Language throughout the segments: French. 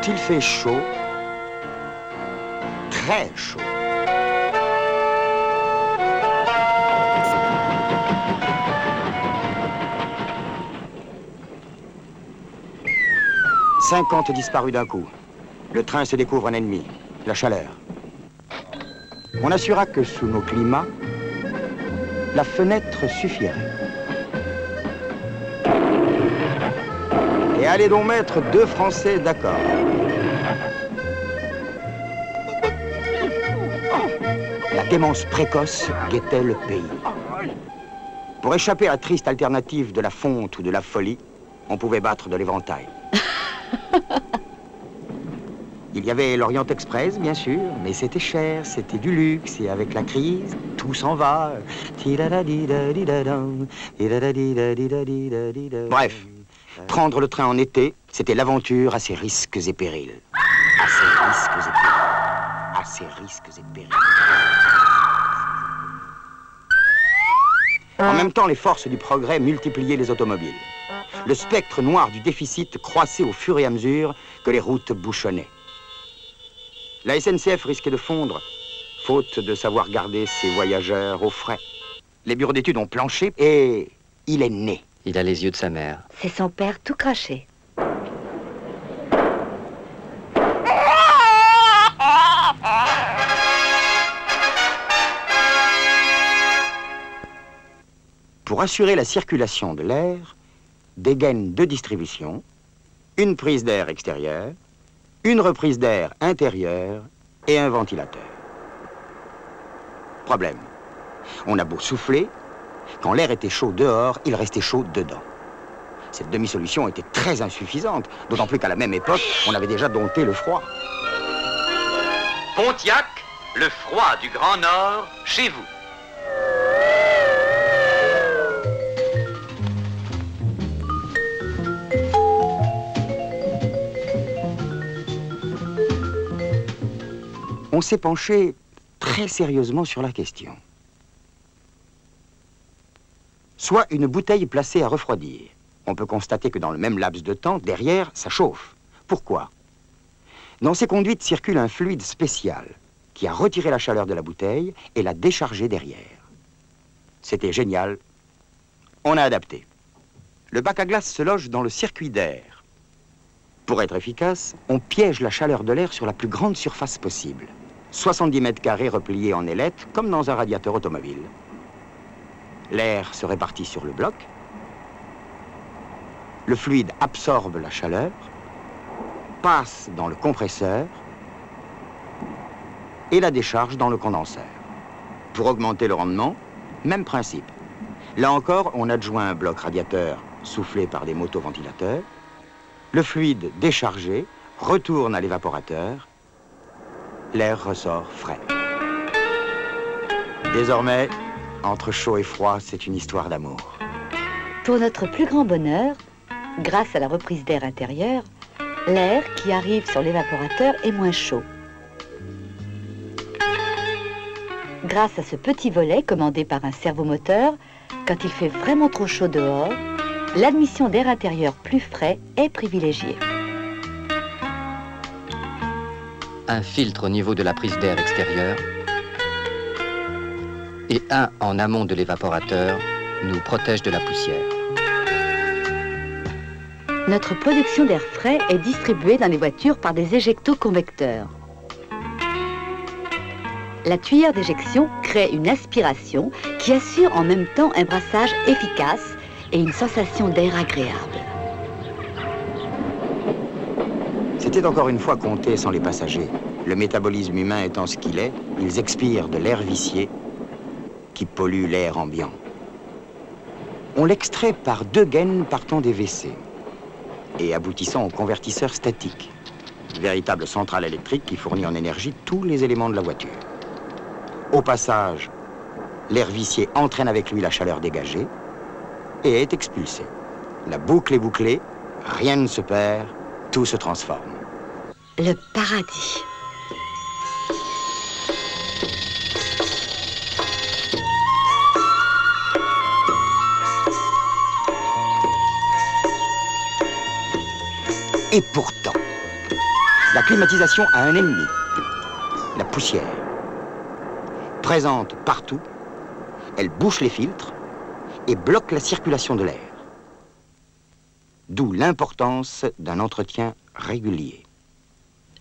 Quand il fait chaud, très chaud, « 50 disparus d'un coup. Le train se découvre un ennemi, la chaleur. On assurera que sous nos climats, la fenêtre suffirait. Et allez donc mettre 2 Français d'accord. La démence précoce guettait le pays. Pour échapper à la triste alternative de la fonte ou de la folie, on pouvait battre de l'éventail. Il y avait l'Orient Express, bien sûr, mais c'était cher, c'était du luxe, et avec la crise, tout s'en va. Bref, prendre le train en été, c'était l'aventure à ses risques et périls. À ses risques et périls. À ses risques et périls. En même temps, les forces du progrès multipliaient les automobiles. Le spectre noir du déficit croissait au fur et à mesure que les routes bouchonnaient. La SNCF risquait de fondre, faute de savoir garder ses voyageurs au frais. Les bureaux d'études ont planché et il est né. Il a les yeux de sa mère. C'est son père tout craché. Pour assurer la circulation de l'air, des gaines de distribution, une prise d'air extérieure, une reprise d'air intérieure et un ventilateur. Problème. On a beau souffler, quand l'air était chaud dehors, il restait chaud dedans. Cette demi-solution était très insuffisante, d'autant plus qu'à la même époque, on avait déjà dompté le froid. Pontiac, le froid du Grand Nord, chez vous. On s'est penché très sérieusement sur la question. Soit une bouteille placée à refroidir. On peut constater que dans le même laps de temps, derrière, ça chauffe. Pourquoi? Dans ces conduites circule un fluide spécial qui a retiré la chaleur de la bouteille et l'a déchargée derrière. C'était génial. On a adapté. Le bac à glace se loge dans le circuit d'air. Pour être efficace, on piège la chaleur de l'air sur la plus grande surface possible. 70 mètres carrés repliés en ailettes, comme dans un radiateur automobile. L'air se répartit sur le bloc. Le fluide absorbe la chaleur, passe dans le compresseur et la décharge dans le condenseur. Pour augmenter le rendement, même principe. Là encore, on adjoint un bloc radiateur soufflé par des motoventilateurs. Le fluide déchargé retourne à l'évaporateur. L'air ressort frais. Désormais, entre chaud et froid, c'est une histoire d'amour. Pour notre plus grand bonheur, grâce à la reprise d'air intérieur, l'air qui arrive sur l'évaporateur est moins chaud. Grâce à ce petit volet commandé par un servomoteur, quand il fait vraiment trop chaud dehors, l'admission d'air intérieur plus frais est privilégiée. Un filtre au niveau de la prise d'air extérieure et un en amont de l'évaporateur nous protège de la poussière. Notre production d'air frais est distribuée dans les voitures par des éjecto-convecteurs. La tuyère d'éjection crée une aspiration qui assure en même temps un brassage efficace et une sensation d'air agréable. C'était encore une fois compté sans les passagers. Le métabolisme humain étant ce qu'il est, ils expirent de l'air vicié qui pollue l'air ambiant. On l'extrait par 2 gaines partant des WC et aboutissant au convertisseur statique, véritable centrale électrique qui fournit en énergie tous les éléments de la voiture. Au passage, l'air vicié entraîne avec lui la chaleur dégagée et est expulsé. La boucle est bouclée, rien ne se perd, tout se transforme. Le paradis. Et pourtant, La climatisation a un ennemi, la poussière. Présente partout, elle bouche les filtres et bloque la circulation de l'air. D'où l'importance d'un entretien régulier.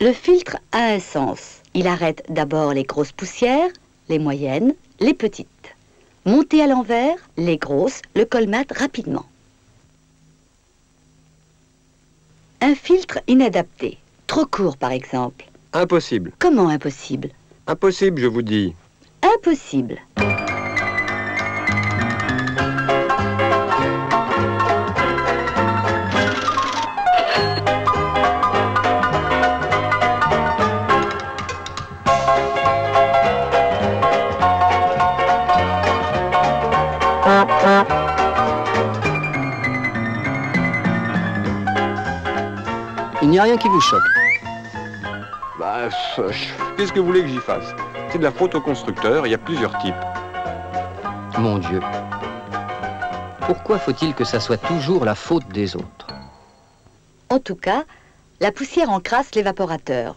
Le filtre a un sens. Il arrête d'abord les grosses poussières, les moyennes, les petites. Montées à l'envers, les grosses le colmatent rapidement. Un filtre inadapté, trop court par exemple. Impossible. Comment impossible? Impossible, je vous dis. Impossible. Il n'y a rien qui vous choque. Bah, qu'est-ce que vous voulez que j'y fasse? C'est de la faute au constructeur, il y a plusieurs types. Mon Dieu. Pourquoi faut-il que ça soit toujours la faute des autres? En tout cas, la poussière encrasse l'évaporateur,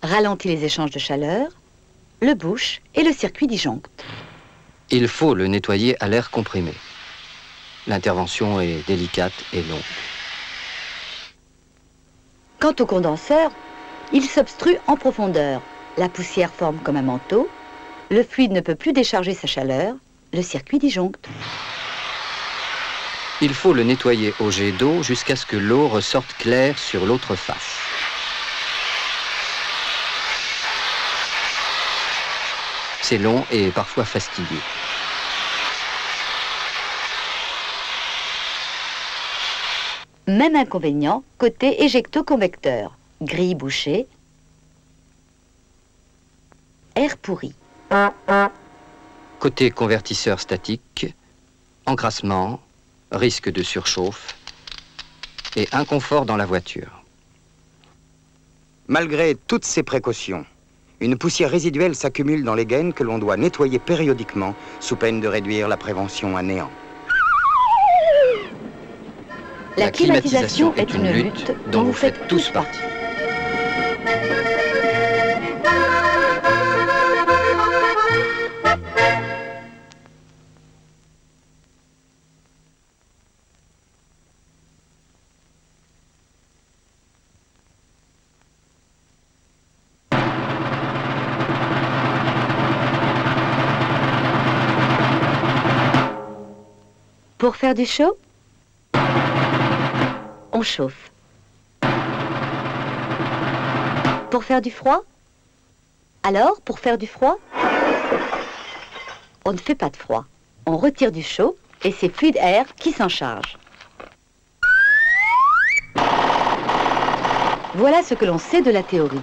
ralentit les échanges de chaleur, le bouche et le circuit disjoncte. Il faut le nettoyer à l'air comprimé. L'intervention est délicate et longue. Quant au condenseur, il s'obstrue en profondeur. La poussière forme comme un manteau, le fluide ne peut plus décharger sa chaleur, le circuit disjoncte. Il faut le nettoyer au jet d'eau jusqu'à ce que l'eau ressorte claire sur l'autre face. C'est long et parfois fastidieux. Même inconvénient côté éjecto-convecteur. Grille bouchée, air pourri. Côté convertisseur statique, encrassement, risque de surchauffe et inconfort dans la voiture. Malgré toutes ces précautions, une poussière résiduelle s'accumule dans les gaines que l'on doit nettoyer périodiquement sous peine de réduire la prévention à néant. La climatisation est une lutte dont vous faites tous partie. Pour faire du chaud, on chauffe. Pour faire du froid, alors, pour faire du froid, on ne fait pas de froid. On retire du chaud et c'est fluide air qui s'en charge. Voilà ce que l'on sait de la théorie.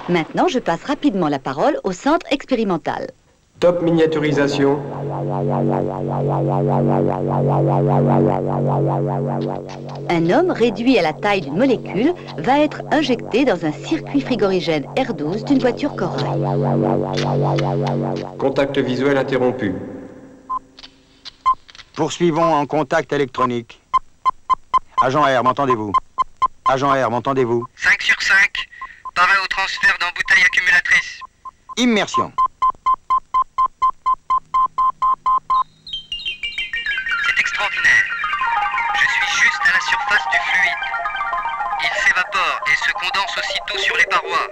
Maintenant, je passe rapidement la parole au centre expérimental. Top miniaturisation. Un homme réduit à la taille d'une molécule va être injecté dans un circuit frigorigène R12 d'une voiture Corail. Contact visuel interrompu. Poursuivons en contact électronique. Agent R, m'entendez-vous? Agent R, m'entendez-vous? 5 sur 5. Parrain au transfert d'embouteille accumulatrice. Immersion. C'est extraordinaire. Je suis juste à la surface du fluide. Il s'évapore et se condense aussitôt sur les parois.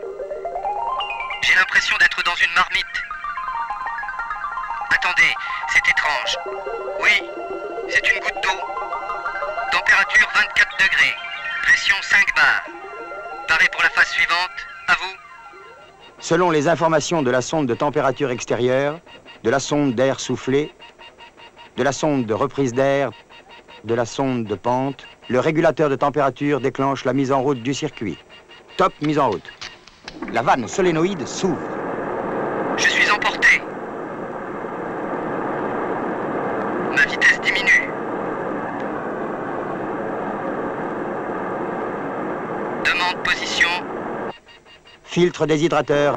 J'ai l'impression d'être dans une marmite. Attendez, c'est étrange. Oui, c'est une goutte d'eau. Température 24 degrés. Pression 5 bars. Paré pour la phase suivante, à vous. Selon les informations de la sonde de température extérieure, de la sonde d'air soufflé, de la sonde de reprise d'air, de la sonde de pente, le régulateur de température déclenche la mise en route du circuit. Top, mise en route. La vanne solénoïde s'ouvre. Je suis emporté. Ma vitesse diminue. Demande position. Filtre déshydrateur.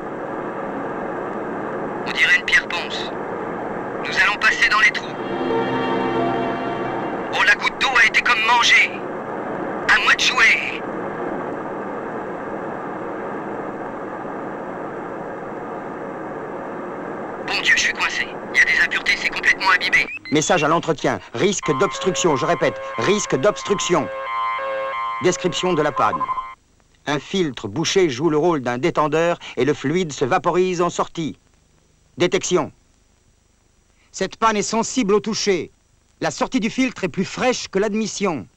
On dirait une pierre ponce. Nous allons passer dans les trous. Oh, la goutte d'eau a été comme mangée. À moi de jouer. Bon Dieu, je suis coincé. Il y a des impuretés, c'est complètement imbibé. Message à l'entretien. Risque d'obstruction. Je répète, risque d'obstruction. Description de la panne. Un filtre bouché joue le rôle d'un détendeur et le fluide se vaporise en sortie. Détection. Cette panne est sensible au toucher. La sortie du filtre est plus fraîche que l'admission.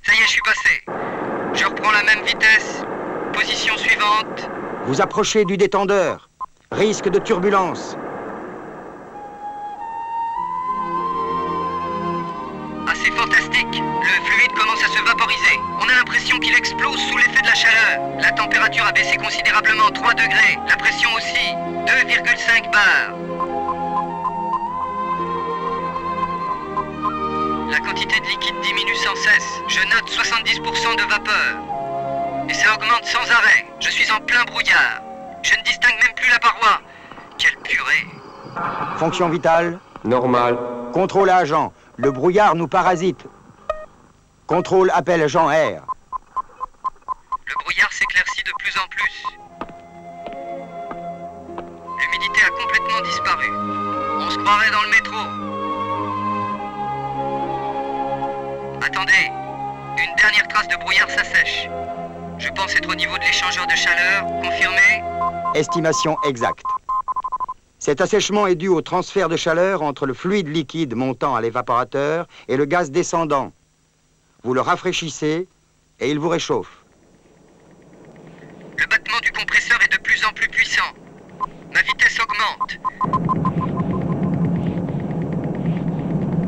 Ça y est, je suis passé. Je reprends la même vitesse. Position suivante. Vous approchez du détendeur. Risque de turbulence. Ah, c'est fantastique. Le fluide commence à se vaporiser. On a l'impression qu'il explose sous l'effet de la chaleur. La température a baissé considérablement, 3 degrés. La pression aussi, 2,5 bars. La quantité de liquide diminue sans cesse. Je note 70% de vapeur. Et ça augmente sans arrêt. Je suis en plein brouillard. Je ne distingue même plus la paroi. Quelle purée. Fonction vitale. Normal. Contrôle à agent. Le brouillard nous parasite. Contrôle appel agent R. Le brouillard s'éclaircit de plus en plus. L'humidité a complètement disparu. On se croirait dans le métro. Attendez, une dernière trace de brouillard s'assèche. Je pense être au niveau de l'échangeur de chaleur. Confirmé? Estimation exacte. Cet assèchement est dû au transfert de chaleur entre le fluide liquide montant à l'évaporateur et le gaz descendant. Vous le rafraîchissez et il vous réchauffe. Le battement du compresseur est de plus en plus puissant. Ma vitesse augmente.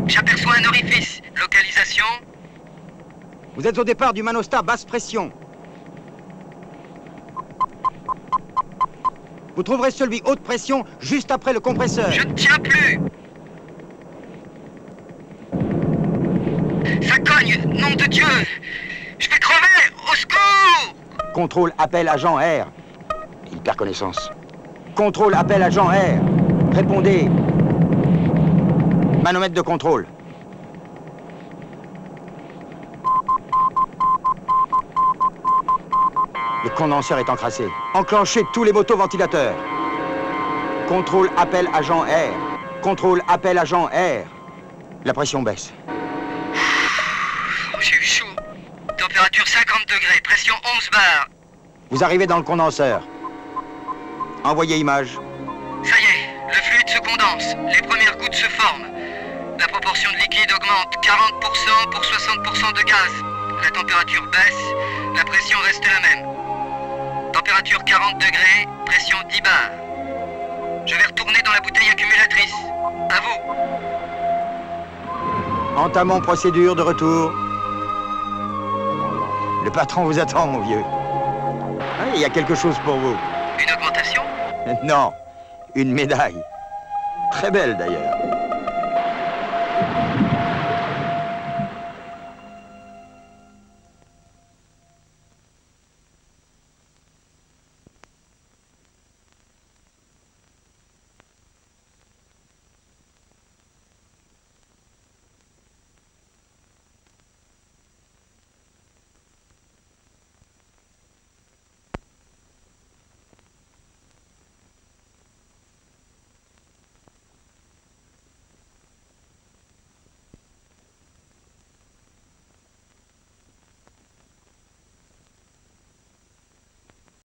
J'aperçois un orifice. Localisation? Vous êtes au départ du manostat basse pression. Vous trouverez celui haute pression juste après le compresseur. Je ne tiens plus. Ça cogne, nom de Dieu. Je vais crever, au secours. Contrôle appel agent R. Il perd connaissance. Contrôle appel agent R. Répondez. Manomètre de contrôle. Le condenseur est encrassé. Enclenchez tous les motoventilateurs. Contrôle appel agent R. Contrôle appel agent R. La pression baisse. Oh, j'ai eu chaud. Température 50 degrés, pression 11 bars. Vous arrivez dans le condenseur. Envoyez image. Ça y est, le fluide se condense. Les premières gouttes se forment. La proportion de liquide augmente, 40% pour 60% de gaz. La température baisse, la pression reste la même. Température 40 degrés, pression 10 bars. Je vais retourner dans la bouteille accumulatrice. À vous. Entamons procédure de retour. Le patron vous attend, mon vieux. Ah, il y a quelque chose pour vous. Une augmentation? Non, une médaille. Très belle, d'ailleurs.